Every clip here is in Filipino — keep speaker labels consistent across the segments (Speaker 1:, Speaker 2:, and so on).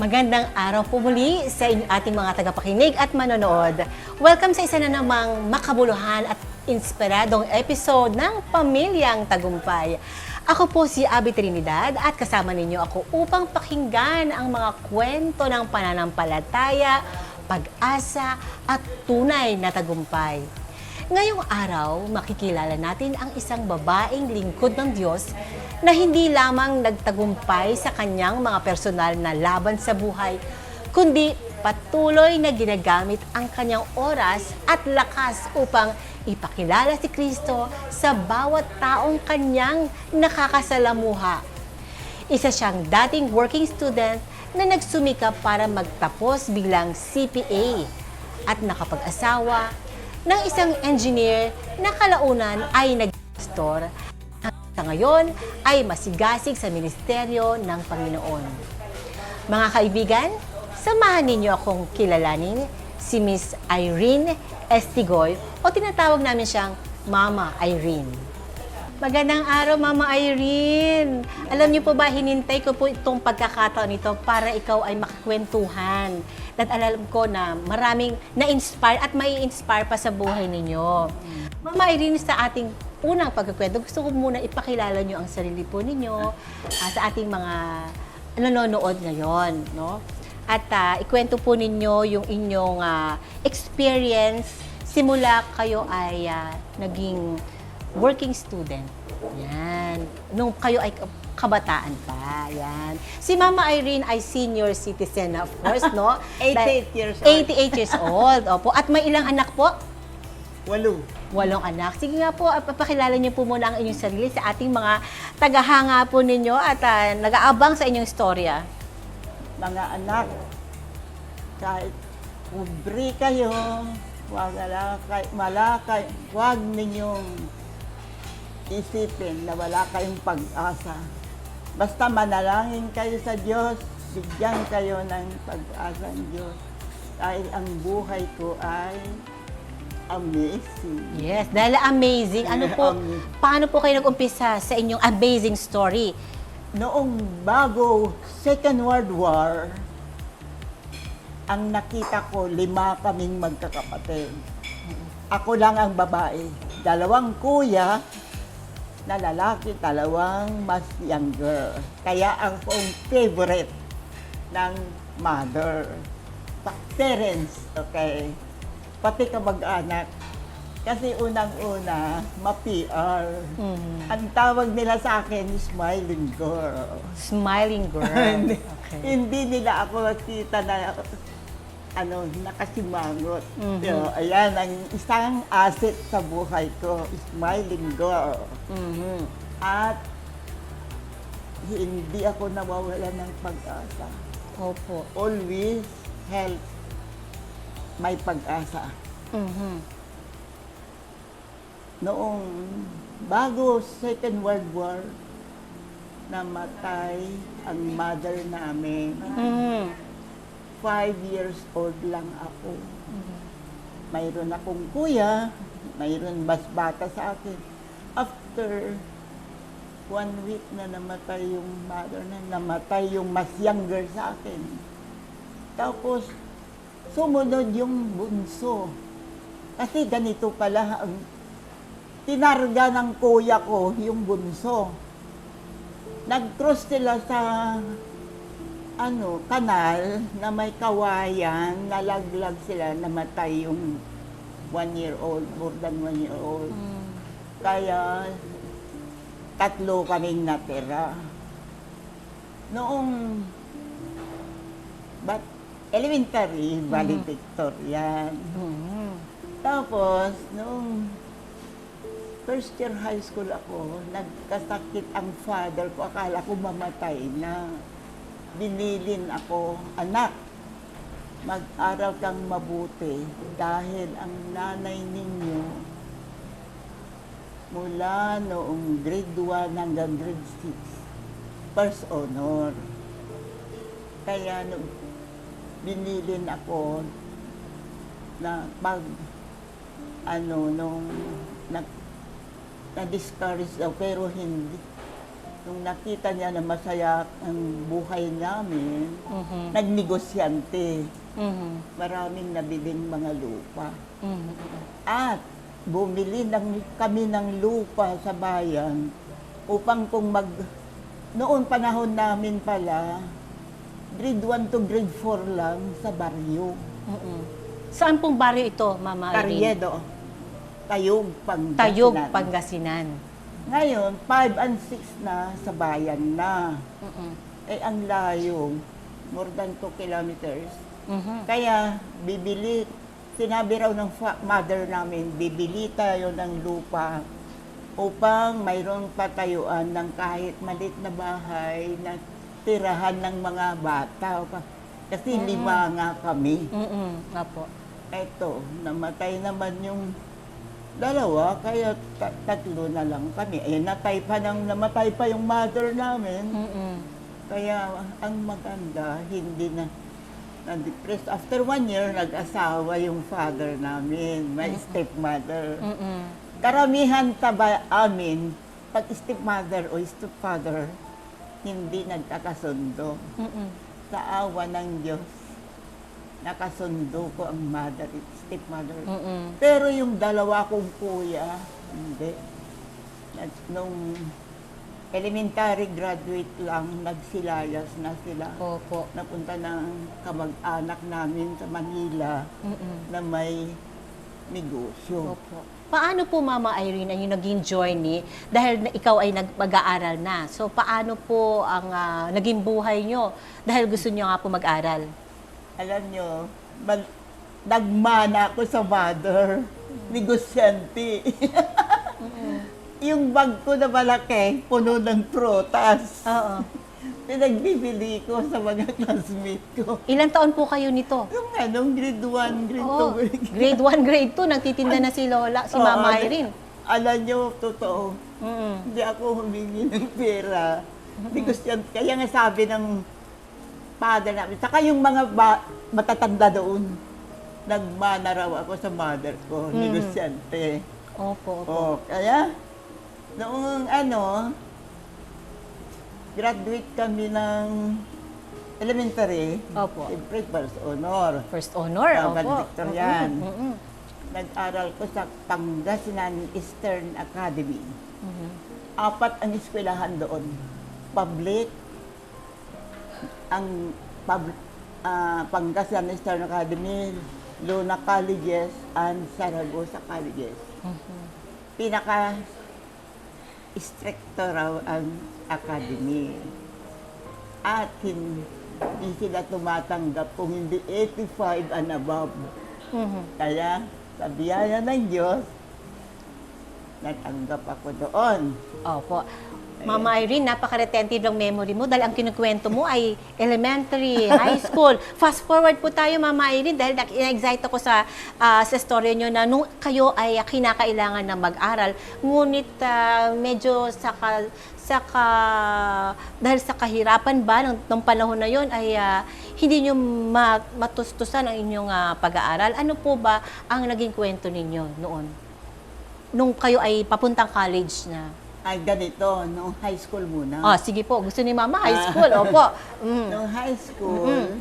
Speaker 1: Magandang araw po muli sa ating mga tagapakinig at manonood. Welcome sa isa na namang makabuluhan at inspiradong episode ng Pamilyang Tagumpay. Ako po si Abby Trinidad at kasama ninyo ako upang pakinggan ang mga kwento ng pananampalataya, pag-asa at tunay na tagumpay. Ngayong araw, makikilala natin ang isang babaeng lingkod ng Diyos na hindi lamang nagtagumpay sa kanyang mga personal na laban sa buhay, kundi patuloy na ginagamit ang kanyang oras at lakas upang ipakilala si Kristo sa bawat taong kanyang nakakasalamuha. Isa siyang dating working student na nagsumikap para magtapos bilang CPA at nakapag-asawa ng isang engineer na kalaunan ay nag-pastor at sa ngayon ay masigasig sa ministeryo ng Panginoon. Mga kaibigan, samahan ninyo akong kilalanin si Miss Irene Estigoy o tinatawag namin siyang Mama Irene. Magandang araw, Mama Irene! Alam niyo po ba, hinintay ko po itong pagkakataon ito para ikaw ay makakwentuhan. At alam ko na maraming na-inspire at may inspire pa sa buhay ninyo. Mama Irene, sa ating unang pagkukwento, gusto ko muna ipakilala niyo ang sarili po ninyo sa ating mga nanonood ngayon. No? At ikwento po ninyo yung inyong experience simula kayo ay naging working student. Yan. Nung kayo ay kabataan pa. Yan. Si Mama Irene ay senior citizen, of course, no?
Speaker 2: 88 years old.
Speaker 1: 88 years old. Opo. At may ilang anak po?
Speaker 2: 8.
Speaker 1: 8 anak. Sige nga po, papakilala niyo po muna ang inyong sarili sa ating mga tagahanga po ninyo at nag-aabang sa inyong istorya.
Speaker 2: Mga anak, kahit pobre kayo, huwag ninyong isipin na wala kayong pag-asa. Basta manalangin kayo sa Diyos, bigyan kayo ng pag-asa ng Diyos. Dahil ang buhay ko ay amazing.
Speaker 1: Yes, dahil amazing. Ano po, paano po kayo nag-umpisa sa inyong amazing story?
Speaker 2: Noong bago Second World War, ang nakita ko, 5 kaming magkakapatid. Ako lang ang babae. 2 kuya na lalaki, 2 mas younger. Kaya ang kong favorite ng mother. Parents, okay? Pati kamag-anak. Kasi unang-una, ma-PR. Ang tawag nila sa akin, smiling girl.
Speaker 1: Smiling girl. Okay.
Speaker 2: Hindi nila ako nakita na nakasimangot. So, ayan, ang isang asset sa buhay ko, smiling girl. At hindi ako nawawala ng pag-asa.
Speaker 1: Opo.
Speaker 2: Always help may pag-asa. Noong bago Second World War, namatay ang mother namin. 5 years old lang ako. Mayroon akong kuya, mayroon mas bata sa akin. After 1 week na namatay yung mother na, namatay yung mas younger sa akin. Tapos, sumunod yung bunso. Kasi ganito pala, ang tinarga ng kuya ko yung bunso. Nag-cross sila sa kanal na may kawayan, nalaglag sila, namatay yung 1-year-old, more than 1-year-old. Kaya, 3 kaming natira. Noong elementary, valedictorian. Tapos, noong first year high school ako, nagkasakit ang father ko, akala ko mamatay na. Binilin ako, anak, mag-aral kang mabuti dahil ang nanay ninyo mula noong grade 1 hanggang grade 6, first honor. Kaya binilin ako na nung na-discourage daw, pero hindi. nung nakita niya na masaya ang buhay namin,
Speaker 1: Mhm.
Speaker 2: nagnegosyante.
Speaker 1: Mhm.
Speaker 2: Maraming nabiling mga lupa.
Speaker 1: Mhm.
Speaker 2: At bumili kami ng lupa sa bayan upang noon panahon namin pala, grade 1 to grade 4 lang sa baryo.
Speaker 1: Mhm. Saan pong baryo ito, Mama Irene?
Speaker 2: Carriedo, Tayog, Pangasinan.
Speaker 1: Tayog, Pangasinan.
Speaker 2: Ngayon, 5 and 6 na sa bayan na.
Speaker 1: Mhm.
Speaker 2: Eh, ang layo, more than 2 kilometers.
Speaker 1: Mhm.
Speaker 2: Kaya, sinabi raw ng mother namin, bibili tayo ng lupa upang mayroong patayuan ng kahit malit na bahay na tirahan ng mga bata. Kasi 5 nga kami.
Speaker 1: Mhm. Apo.
Speaker 2: Eto, namatay naman yung 2, kaya 3 na lang kami. Eh, namatay pa yung mother namin.
Speaker 1: Mhm.
Speaker 2: Kaya, ang maganda, hindi na-depress. After 1 year, nag-asawa yung father namin, my stepmother.
Speaker 1: Mhm.
Speaker 2: Karamihan amin, pag stepmother o stepfather, hindi nagkakasundo.
Speaker 1: Mhm.
Speaker 2: Sa awa ng Diyos, nakasundo ko ang stepmother.
Speaker 1: Mhm.
Speaker 2: Pero yung 2 kong kuya, hindi. Nung elementary graduate lang, nagsilayas na sila.
Speaker 1: Opo.
Speaker 2: Napunta ng kamag-anak namin sa Manila
Speaker 1: Mhm.
Speaker 2: na may negosyo.
Speaker 1: Opo. Paano po, Mama Irene, ang yung naging journey dahil ikaw ay mag-aaral na? So, paano po ang naging buhay nyo dahil gusto nyo nga po mag-aral?
Speaker 2: Alam nyo, nagmana ako sa mother, negosyante. Yung bag ko na malaki, puno ng prutas.
Speaker 1: Oo.
Speaker 2: Pinagbibili ko sa mga classmate ko.
Speaker 1: Ilang taon po kayo nito?
Speaker 2: Yung grade 1, grade 2,
Speaker 1: Oo. Grade 1, grade 2, nagtitinda na si Lola, si Mama Irene.
Speaker 2: Alam nyo, totoo,
Speaker 1: Mhm.
Speaker 2: hindi ako humingi ng pera. Negosyante. Kaya nga sabi ng father namin, saka yung mga matatanda doon, nagmana raw ako sa mother ko, negosyante.
Speaker 1: Opo, opo.
Speaker 2: Oh, kaya, noong graduate kami ng elementary,
Speaker 1: Opo.
Speaker 2: siyempre first honor.
Speaker 1: First honor, opo.
Speaker 2: Valedictorian.
Speaker 1: Mhm.
Speaker 2: Nag-aral ko sa Pangasinan Eastern Academy.
Speaker 1: Mhm.
Speaker 2: 4 ang eskwelahan doon. Public, ang Pangasinan Eastern Academy, Luna Colleges, and Saragossa Colleges.
Speaker 1: Mhm.
Speaker 2: Pinaka stricto raw ang academy. At hindi sila tumatanggap kung hindi 85 and above.
Speaker 1: Mhm.
Speaker 2: Kaya, sa biyaya ng Diyos, natanggap ako doon.
Speaker 1: Opo. Mama Irene, napaka-retentive ng memory mo dahil ang kinukwento mo ay elementary, high school. Fast forward po tayo, Mama Irene, dahil na-excite ako sa story nyo na nung kayo ay kinakailangan na mag-aral. Ngunit medyo dahil sa kahirapan ba ng panahon na yon ay hindi nyo matustusan ang inyong pag-aaral. Ano po ba ang naging kwento ninyo noon? Nung kayo ay papuntang college na?
Speaker 2: Ay, ganito, noong high school muna.
Speaker 1: Sige po. Gusto ni Mama high school. Opo. Mm.
Speaker 2: Noong high school,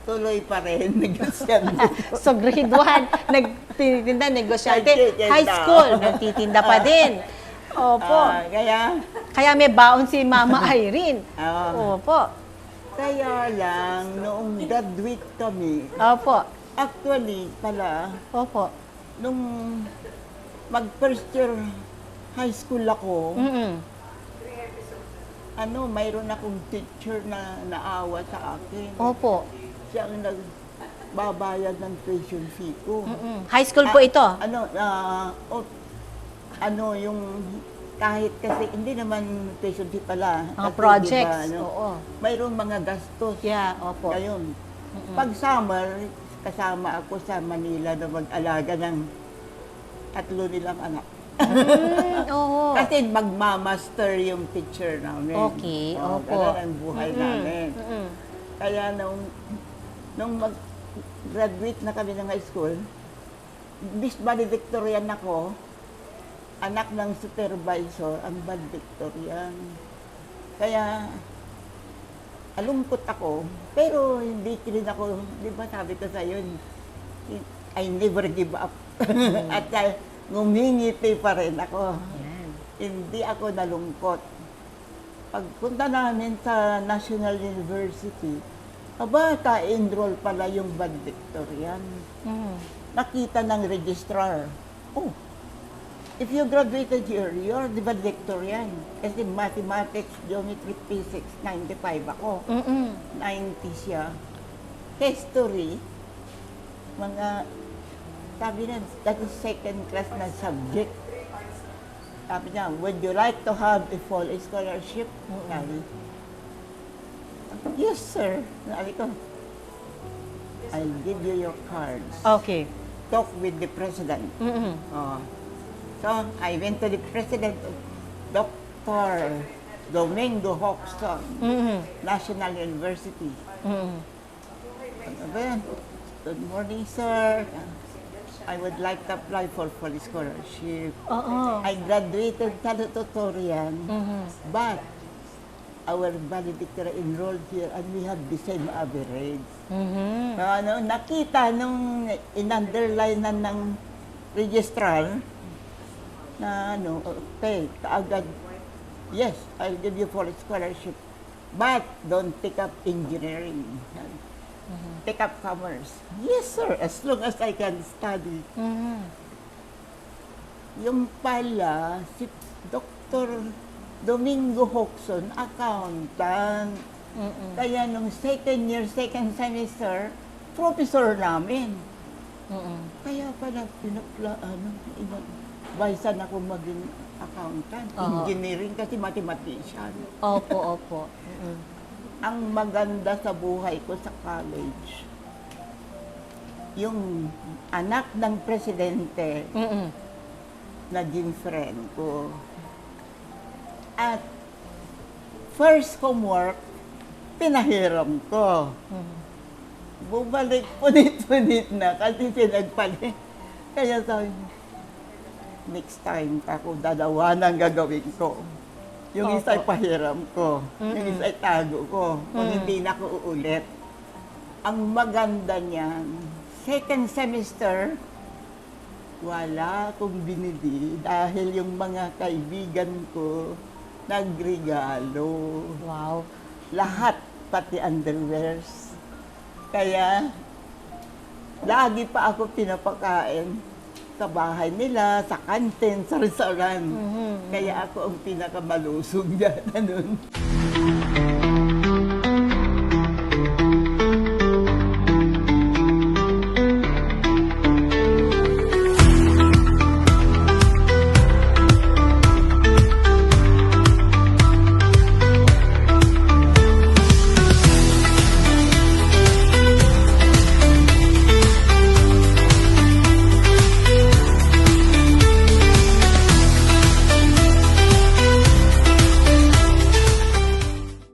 Speaker 2: tuloy pa rin, negosyante.
Speaker 1: So, grade 1, nagtitinda, negosyante.
Speaker 2: Nagtitinda.
Speaker 1: High school, nagtitinda pa din. Opo. Kaya may baon si Mama Irene. Opo.
Speaker 2: Kaya lang, noong graduate kami,
Speaker 1: Opo.
Speaker 2: actually pala,
Speaker 1: Opo.
Speaker 2: nung mag-first year high school ako,
Speaker 1: Mm-mm.
Speaker 2: mayroon akong teacher na naawa sa akin.
Speaker 1: Opo.
Speaker 2: Siya ang nagbabayad ng tuition fee ko.
Speaker 1: Mm-mm. High school po ito?
Speaker 2: Yung kahit kasi hindi naman tuition fee pala.
Speaker 1: Mga
Speaker 2: Kasi,
Speaker 1: projects.
Speaker 2: diba,
Speaker 1: Oo.
Speaker 2: mayroong mga gastos.
Speaker 1: Yeah, opo.
Speaker 2: Ayun. Pag summer, kasama ako sa Manila na mag-alaga ng 3 nilang anak.
Speaker 1: Oo.
Speaker 2: Kasi magmamaster yung teacher namin.
Speaker 1: Okay, opo.
Speaker 2: Ganun ang buhay namin.
Speaker 1: Mm-mm.
Speaker 2: Kaya nung mag-graduate na kami ng high school, bis valedictorian ako, anak ng supervisor, ang valedictorian. Kaya, alungkot ako, pero hindi rin ako, di ba sabi ko sa'yo, I never give up. At ngumingiti pa rin ako.
Speaker 1: Yan.
Speaker 2: Hindi ako nalungkot. Pagpunta namin sa National University, ka-enroll pala yung valedictorian.
Speaker 1: Mm.
Speaker 2: Nakita ng registrar, oh, if you graduated here, you're the valedictorian. Kasi mathematics, geometry, physics, 95 ako.
Speaker 1: Mm-mm.
Speaker 2: 90 siya. History, mga, sabi na, that is second class na subject. Sabi niya, would you like to have a full scholarship? Sabi, yes, sir. Sabi ko, I'll give you your cards.
Speaker 1: Okay.
Speaker 2: Talk with the president.
Speaker 1: Mm-mm.
Speaker 2: Oh. So, I went to the president of Dr. Domingo Hoxton,
Speaker 1: Mm-mm.
Speaker 2: National University.
Speaker 1: Mm-mm.
Speaker 2: Ano ba yan? Good morning, sir. I would like to apply for full scholarship.
Speaker 1: Oo.
Speaker 2: I graduated salutatorian,
Speaker 1: Mhm.
Speaker 2: but our valedictorian enrolled here and we have the same average.
Speaker 1: Mhm.
Speaker 2: So, nakita nung in-underline na ng registrar na okay, kaagad, yes, I'll give you full scholarship, but don't take up engineering. Take up commerce. Yes, sir, as long as I can study.
Speaker 1: Mhm.
Speaker 2: Yung pala, si Dr. Domingo Hoxton, accountant.
Speaker 1: Mm-mm.
Speaker 2: Kaya nung second year, second semester, professor namin.
Speaker 1: Mm-mm.
Speaker 2: Kaya pala, advisean ako maging accountant.
Speaker 1: Oo.
Speaker 2: Engineering kasi mathematician.
Speaker 1: Opo, opo. Mm-mm.
Speaker 2: Ang maganda sa buhay ko sa college, yung anak ng presidente,
Speaker 1: Mm-mm.
Speaker 2: naging friend ko. At first homework, pinahiram ko.
Speaker 1: Mhm.
Speaker 2: Bumalik, punit-punit na kasi pinagpalit. Kaya sabi niya, next time ako, dalawa nang gagawin ko. Yung
Speaker 1: Opo.
Speaker 2: isa pahiram ko, yung
Speaker 1: Mm-mm.
Speaker 2: isa tago ko, kung
Speaker 1: Mm.
Speaker 2: hindi na ko uulit. Ang maganda niyan, second semester, wala akong binili dahil yung mga kaibigan ko nagregalo.
Speaker 1: Wow.
Speaker 2: Lahat, pati underwears. Kaya, lagi pa ako pinapakain sa bahay nila, sa kantin, sa restaurant.
Speaker 1: Mhm.
Speaker 2: Kaya ako ang pinakamalusog dyan. Ano?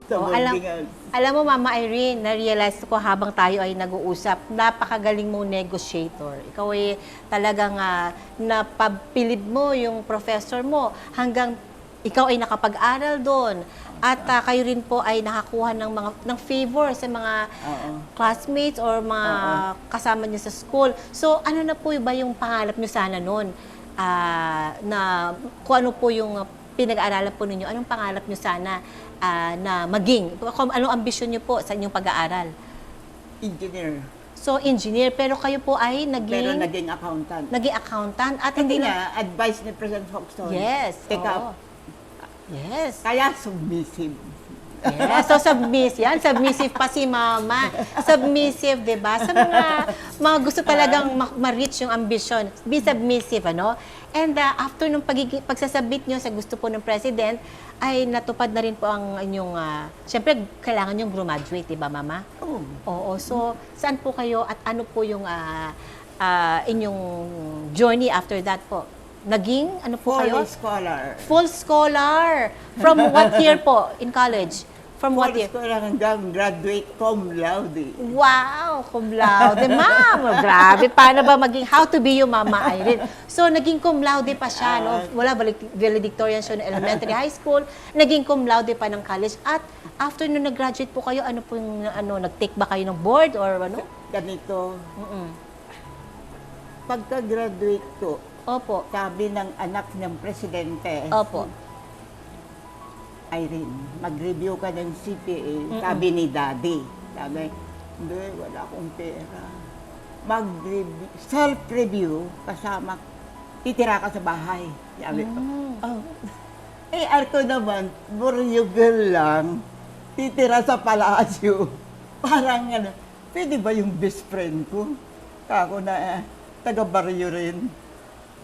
Speaker 2: Sa
Speaker 1: Oh,
Speaker 2: boarding house.
Speaker 1: Alam mo, Mama Irene, na-realize ko habang tayo ay nag-uusap, napakagaling mong negotiator. Ikaw ay talagang napabilib mo yung professor mo hanggang ikaw ay nakapag-aral doon. At kayo rin po ay nakakuha ng favor sa mga
Speaker 2: Oo.
Speaker 1: classmates or mga kasama niyo sa school. So, ano na po ba yung pangarap niyo sana noon? Na kung ano po yung pinag-aaralan po ninyo, anong pangarap niyo sana na maging? Anong ambisyon niyo po sa inyong pag-aaral?
Speaker 2: Engineer.
Speaker 1: So, engineer, pero kayo po ay
Speaker 2: Pero
Speaker 1: naging
Speaker 2: naging accountant.
Speaker 1: accountant at
Speaker 2: Hindi
Speaker 1: hindi na...
Speaker 2: nga, advice ni President Hoxton.
Speaker 1: Yes.
Speaker 2: Take
Speaker 1: oo.
Speaker 2: up.
Speaker 1: Yes.
Speaker 2: Kaya submissive.
Speaker 1: Yes. So, submissive pa si Mama. Submissive, di ba? Sa mga gusto talagang ma-reach yung ambition, be submissive, ano? And after nung pagsasabit nyo sa gusto po ng President, ay natupad na rin po ang inyong, syempre, kailangan yung graduate, di ba, Mama?
Speaker 2: Oh.
Speaker 1: Oo. So, saan po kayo at ano po yung inyong journey after that po? Naging, ano po kayo?
Speaker 2: Full scholar.
Speaker 1: Full scholar. From what year po in college? From what year?
Speaker 2: Fourth ko lang hanggang graduate cum laude.
Speaker 1: Wow, cum laude, ma'am. Grabe, paano ba maging, how to be you, Mama Irene? So, naging cum laude pa siya, no? Wala, valedictorian siya ng elementary high school, naging cum laude pa ng college. At after nung nag-graduate po kayo, ano po yung, nag-take ba kayo ng board or ano?
Speaker 2: Ganito, pagka-graduate ko,
Speaker 1: Opo.
Speaker 2: sabi ng anak ng presidente,
Speaker 1: Opo.
Speaker 2: Irene, mag-review ka ng CPA, sabi ni Daddy. Sabi, hindi, wala akong pera. Mag-review, self-review, kasama, titira ka sa bahay. Sabi ko, oh. Eh, ako naman, buryugel lang, titira sa palasyo. Parang ano, pwede ba yung best friend ko? Kako na, taga-baryo rin.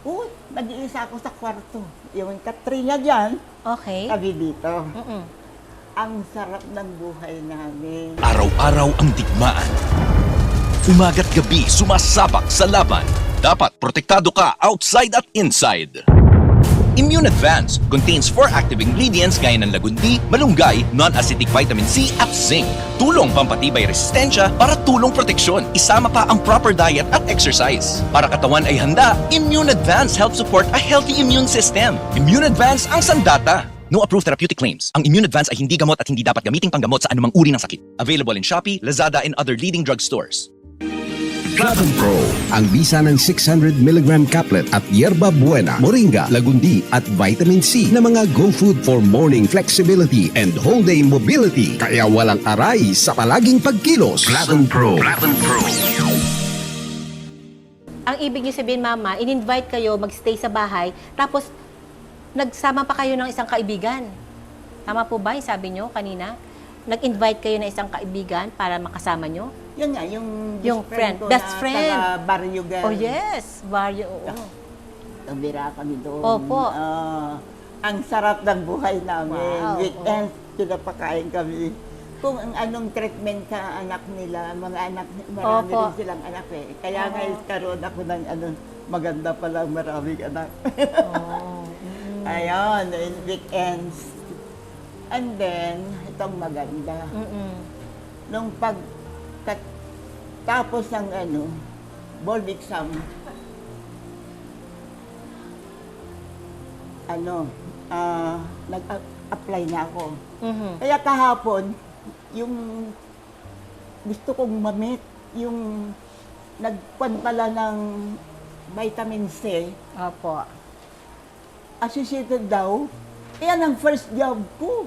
Speaker 2: Oo, nag-iisa ako sa kwarto. Yung Katrina dyan,
Speaker 1: Okay.
Speaker 2: sabi dito.
Speaker 1: Mm-mm.
Speaker 2: Ang sarap ng buhay namin.
Speaker 3: Araw-araw ang digmaan. Umaga't gabi sumasabak sa laban. Dapat protektado ka outside at inside. Immune Advance contains 4 active ingredients gaya ng lagundi, malunggay, non-acidic vitamin C at zinc. Tulong pampatibay resistensya para tulong proteksyon. Isama pa ang proper diet at exercise. Para katawan ay handa, Immune Advance helps support a healthy immune system. Immune Advance ang sandata. No approved therapeutic claims. Ang Immune Advance ay hindi gamot at hindi dapat gamiting panggamot sa anumang uri ng sakit. Available in Shopee, Lazada, and other leading drugstores.
Speaker 4: Platinum Pro, ang bisa ng 600mg caplet at yerba buena, moringa, lagundi at vitamin C na mga go food for morning flexibility and whole day mobility. Kaya walang aray sa palaging pagkilos. Platinum Pro. Platinum Pro.
Speaker 1: Ang ibig niyo sabihin, Mama, in-invite kayo magstay sa bahay, tapos nagsama pa kayo ng isang kaibigan. Tama po ba yung sabi niyo kanina? Nag-invite kayo ng isang kaibigan para makasama niyo?
Speaker 2: Yun nga, yung
Speaker 1: Friend,
Speaker 2: ko
Speaker 1: best
Speaker 2: na
Speaker 1: friend.
Speaker 2: taga-Baryogan.
Speaker 1: Oh yes, baryo. Oo.
Speaker 2: Tabira kami doon.
Speaker 1: Opo.
Speaker 2: Ang sarap ng buhay namin.
Speaker 1: Wow,
Speaker 2: Weekend, pinapakain kami. Kung ang anong treatment ka anak nila, mga anak, marami
Speaker 1: Opo.
Speaker 2: rin silang anak eh. Kaya ngayon karoon ako ng maganda palang maraming anak.
Speaker 1: Oh.
Speaker 2: Ayun, in weekends. And then, itong maganda. Nung tapos ng board exam, nag-apply na ako. Kaya kahapon, yung gusto kong mamit, yung nagkuhan pala ng vitamin C,
Speaker 1: Opo.
Speaker 2: associated daw. Yan ang first job ko.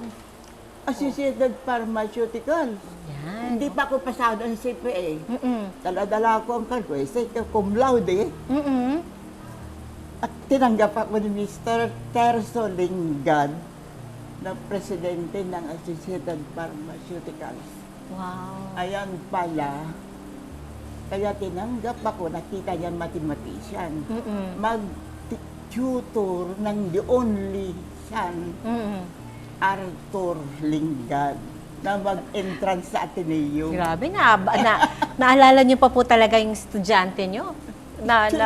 Speaker 2: Associated Pharmaceutical.
Speaker 1: Yan.
Speaker 2: Hindi pa ako pasado ng CPA.
Speaker 1: Mm-mm.
Speaker 2: Dala-dala ko ang kalkwese, cum laude.
Speaker 1: Mm-mm.
Speaker 2: At tinanggap ako ni Mr. Terso Lingad na presidente ng Associated Pharmaceuticals.
Speaker 1: Wow.
Speaker 2: Ayan pala, kaya tinanggap ako, nakita niya mathematician. Mag-tutor ng the only son, Arthur Lingad, na mag-entrance sa Ateneo.
Speaker 1: Grabe naalala niyo pa po talaga yung estudyante niyo.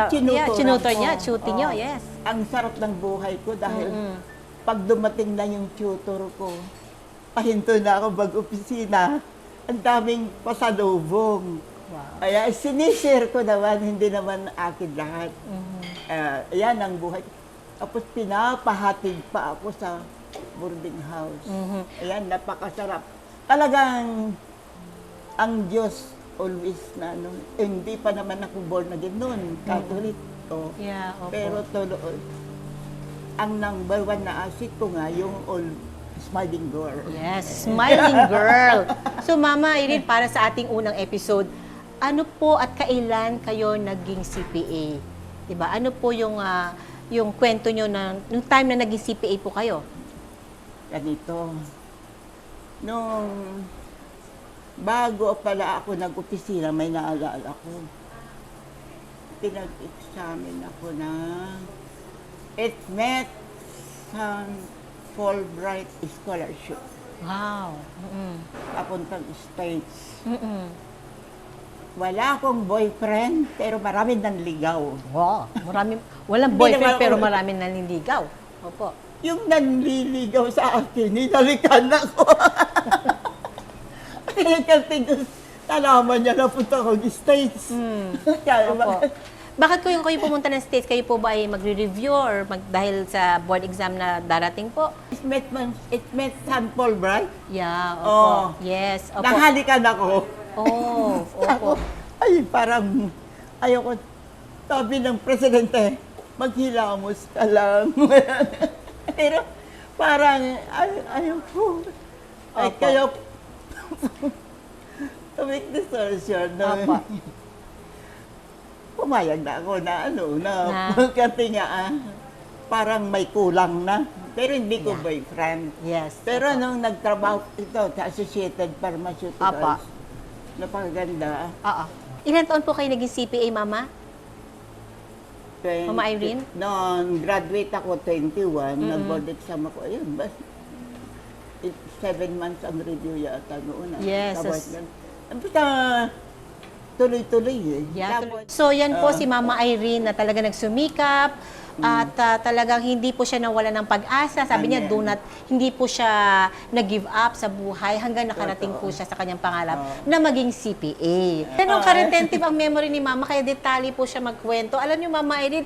Speaker 1: Chinutor niya, tutor niyo, yes.
Speaker 2: Ang sarap ng buhay ko dahil pag dumating na yung tutor ko, pahinto na ako mag-opisina, ang daming pasalubong.
Speaker 1: Wow.
Speaker 2: Kaya sinishare ko naman, hindi naman akin lahat. Ayan ang buhay. Tapos pinapahatid pa ako sa boarding house. Ayan, napakasarap. Talagang ang Diyos always na hindi pa naman ako born again noon, Catholic ko.
Speaker 1: Yeah, opo.
Speaker 2: Pero tuloy, ang number 1 na asset ko nga, yung smiling girl.
Speaker 1: Yes, smiling girl. So Mama Irene, para sa ating unang episode, ano po at kailan kayo naging CPA? 'Di ba? Ano po yung kwento nyo na yung time na naging CPA po kayo?
Speaker 2: Ganito. Nung bago pala ako nag-opisina, may naalala ko. Pinag-examine ako ng ETMET sa Fulbright Scholarship.
Speaker 1: Wow.
Speaker 2: Papuntang States. Wala akong boyfriend, pero marami nanligaw.
Speaker 1: Wow. Walang boyfriend pero marami nanliligaw. Opo.
Speaker 2: Yung nanliligaw sa akin, hinalikan ako. yung kanting talaman niya napunta ko States. Kaya
Speaker 1: Opo. Bakit kayo pumunta ng States? Kayo po ba ay magre-review or dahil sa board exam na darating po?
Speaker 2: it met San Paul, right?
Speaker 1: Yeah, opo.
Speaker 2: Oo.
Speaker 1: Yes, opo.
Speaker 2: Nahalikan ako.
Speaker 1: Oh, opo.
Speaker 2: Ay, parang ayoko. Sabi ng presidente, maghilamos ka lang. Pero parang ayoko. Ay,
Speaker 1: Opo.
Speaker 2: kayo to make this story short,
Speaker 1: Opo.
Speaker 2: pumayag na ako na
Speaker 1: Na?
Speaker 2: kasi nga, parang may kulang na. Pero hindi ko boyfriend.
Speaker 1: Yes.
Speaker 2: Pero
Speaker 1: opo.
Speaker 2: nung nagtrabaho ito sa Associated Pharmaceuticals,
Speaker 1: Apa.
Speaker 2: napakaganda.
Speaker 1: Oo. Ilan taon po kayo naging CPA, Mama? Mama Irene?
Speaker 2: Noon, graduate ako 21, nag-board exam ako. Ayun, 7 months ang review yata noon.
Speaker 1: Yes,
Speaker 2: Tapos,
Speaker 1: as-
Speaker 2: basta tuloy-tuloy eh.
Speaker 1: Yeah.
Speaker 2: Tapos,
Speaker 1: So yan po si Mama Irene na talaga nagsumikap at talagang hindi po siya nawala ng pag-asa. Sabi niya, hindi po siya nag-give up sa buhay hanggang nakarating po siya sa kanyang pangarap na maging CPA. Ganun ka-retentive ang memory ni Mama, kaya detalye po siya magkwento. Alam niyo, Mama Irene,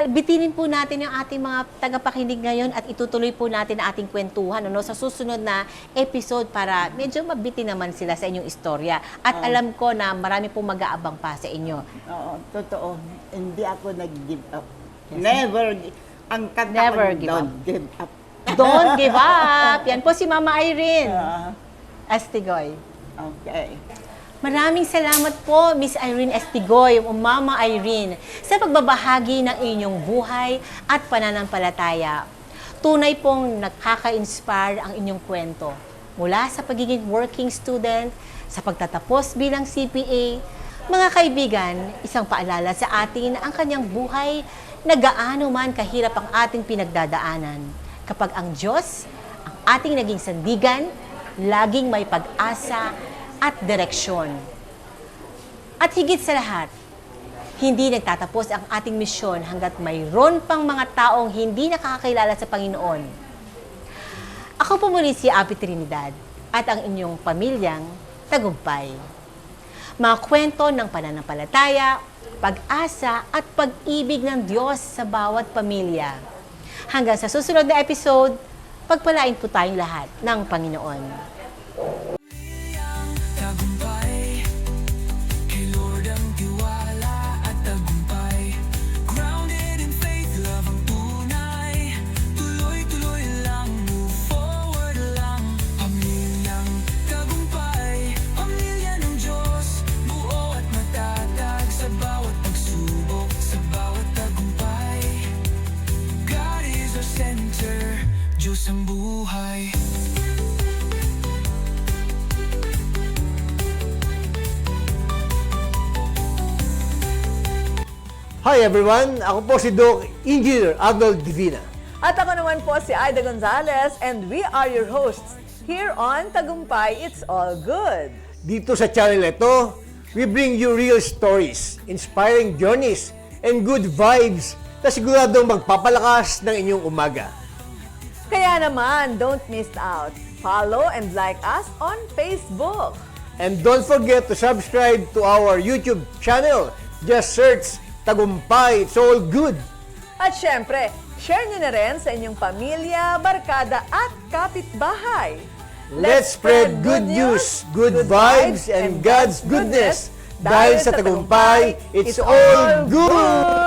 Speaker 1: bitinin po natin yung ating mga tagapakinig ngayon at itutuloy po natin ang ating kwentuhan sa susunod na episode para medyo mabitin naman sila sa inyong istorya. At alam ko na marami pong mag-aabang pa sa inyo.
Speaker 2: oo, totoo. Hindi ako nag-give up. Never. Ang kanta
Speaker 1: Never
Speaker 2: ko,
Speaker 1: give
Speaker 2: don't give up.
Speaker 1: Don't give up! Yan po si Mama Irene
Speaker 2: Ah,
Speaker 1: Estigoy.
Speaker 2: okay.
Speaker 1: Maraming salamat po, Miss Irene Estigoy, o Mama Irene, sa pagbabahagi ng inyong buhay at pananampalataya. Tunay pong nakaka-inspire ang inyong kwento. Mula sa pagiging working student, sa pagtatapos bilang CPA, mga kaibigan, isang paalala sa atin ang kanyang buhay na gaano man kahirap ang ating pinagdadaanan. Kapag ang Diyos, ang ating naging sandigan, laging may pag-asa at direksyon. At higit sa lahat, hindi nagtatapos ang ating misyon hanggat mayroon pang mga taong hindi nakakakilala sa Panginoon. Ako po muli si Abby Trinidad at ang inyong pamilyang tagumpay. Mga kwento ng pananampalataya, pag-asa at pag-ibig ng Diyos sa bawat pamilya. Hanggang sa susunod na episode, pagpalain po tayong lahat ng Panginoon.
Speaker 5: Tagumpay, kay Lord ang tiwala at tagumpay. Grounded in faith, love ang tunay. Tuloy-tuloy lang, move forward lang. Pamilyang tagumpay, pamilya ng Diyos. Buo at matatag sa bawat pagsubok, sa bawat tagumpay. God is our center, Diyos ang buhay.
Speaker 6: Hi everyone! Ako po si Doc Engineer Arnold Divina.
Speaker 7: At ako naman po si Aida Gonzalez and we are your hosts here on Tagumpay It's All Good.
Speaker 6: Dito sa channel ito, we bring you real stories, inspiring journeys, and good vibes na siguradong magpapalakas ng inyong umaga.
Speaker 7: Kaya naman, don't miss out. Follow and like us on Facebook.
Speaker 6: And don't forget to subscribe to our YouTube channel. Just search Tagumpay It's All Good.
Speaker 7: At syempre, share nyo na rin sa inyong pamilya, barkada at kapitbahay.
Speaker 6: Let's spread good news, good vibes, and God's goodness. Dahil sa Tagumpay, it's all good!